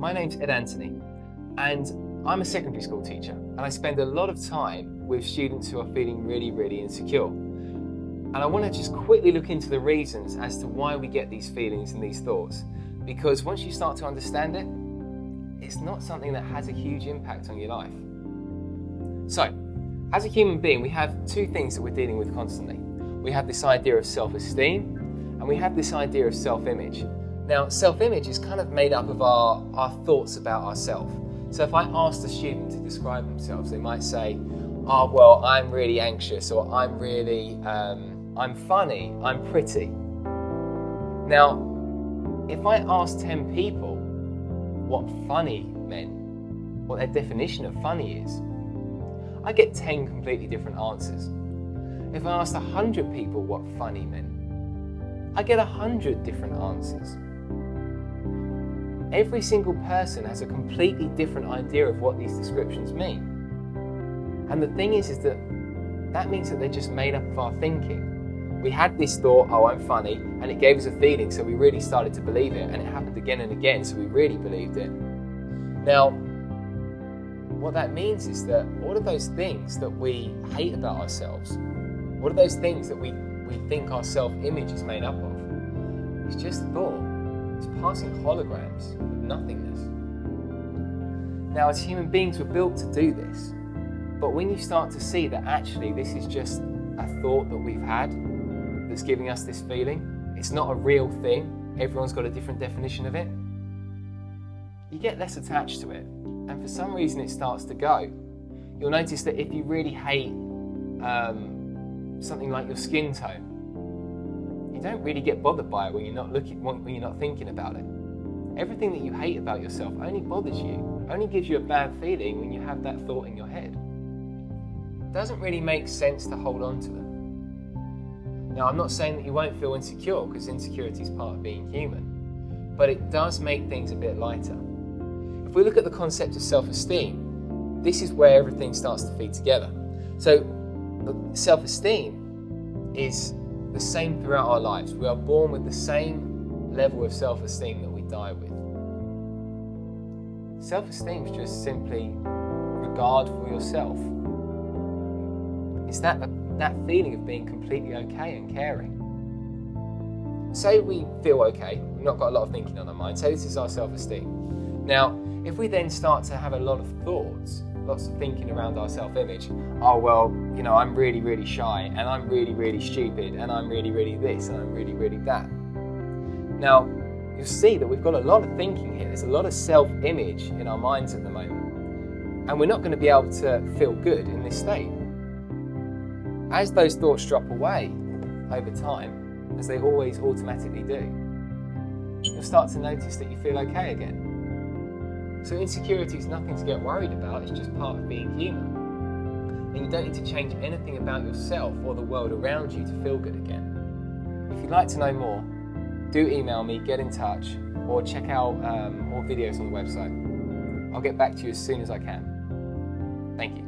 My name's Ed Anthony, and I'm a secondary school teacher, and I spend a lot of time with students who are feeling really insecure. And I want to just quickly look into the reasons as to why we get these feelings and these thoughts, because once you start to understand it, it's not something that has a huge impact on your life. So, as a human being, we have two things that we're dealing with constantly. We have this idea of self-esteem, and we have this idea of self-image. Now, self-image is kind of made up of our thoughts about ourselves. So if I asked a student to describe themselves, they might say, oh, well, I'm really anxious, or I'm funny, I'm pretty. Now, if I asked 10 people what funny meant, what their definition of funny is, I get 10 completely different answers. If I asked 100 people what funny meant, I get 100 different answers. Every single person has a completely different idea of what these descriptions mean. And the thing is that means that they're just made up of our thinking. We had this thought, oh, I'm funny, and it gave us a feeling, so we really started to believe it, and it happened again and again, so we really believed it. Now, what that means is that all of those things that we hate about ourselves, all of those things that we think our self-image is made up of, it's just thought. It's passing holograms of nothingness. Now, as human beings, we're built to do this. But when you start to see that actually this is just a thought that we've had that's giving us this feeling, it's not a real thing, everyone's got a different definition of it, you get less attached to it. And for some reason it starts to go. You'll notice that if you really hate something like your skin tone, you don't really get bothered by it when you're not thinking about it. Everything that you hate about yourself only bothers you, only gives you a bad feeling when you have that thought in your head. It doesn't really make sense to hold on to them. Now, I'm not saying that you won't feel insecure, because insecurity is part of being human, but it does make things a bit lighter. If we look at the concept of self-esteem, this is where everything starts to feed together. So, self-esteem is the same throughout our lives. We are born with the same level of self-esteem that we die with. Self-esteem is just simply regard for yourself. It's that feeling of being completely okay and caring. Say we feel okay, we've not got a lot of thinking on our mind, say this is our self-esteem. Now, if we then start to have a lot of thoughts, lots of thinking around our self-image, oh well, I'm really shy, and I'm really stupid, and I'm really this, and I'm really that. Now, you'll see that we've got a lot of thinking here. There's a lot of self-image in our minds at the moment, and we're not going to be able to feel good in this state. As those thoughts drop away over time, as they always automatically do, you'll start to notice that you feel okay again. So insecurity is nothing to get worried about, it's just part of being human. And you don't need to change anything about yourself or the world around you to feel good again. If you'd like to know more, do email me, get in touch, or check out more videos on the website. I'll get back to you as soon as I can. Thank you.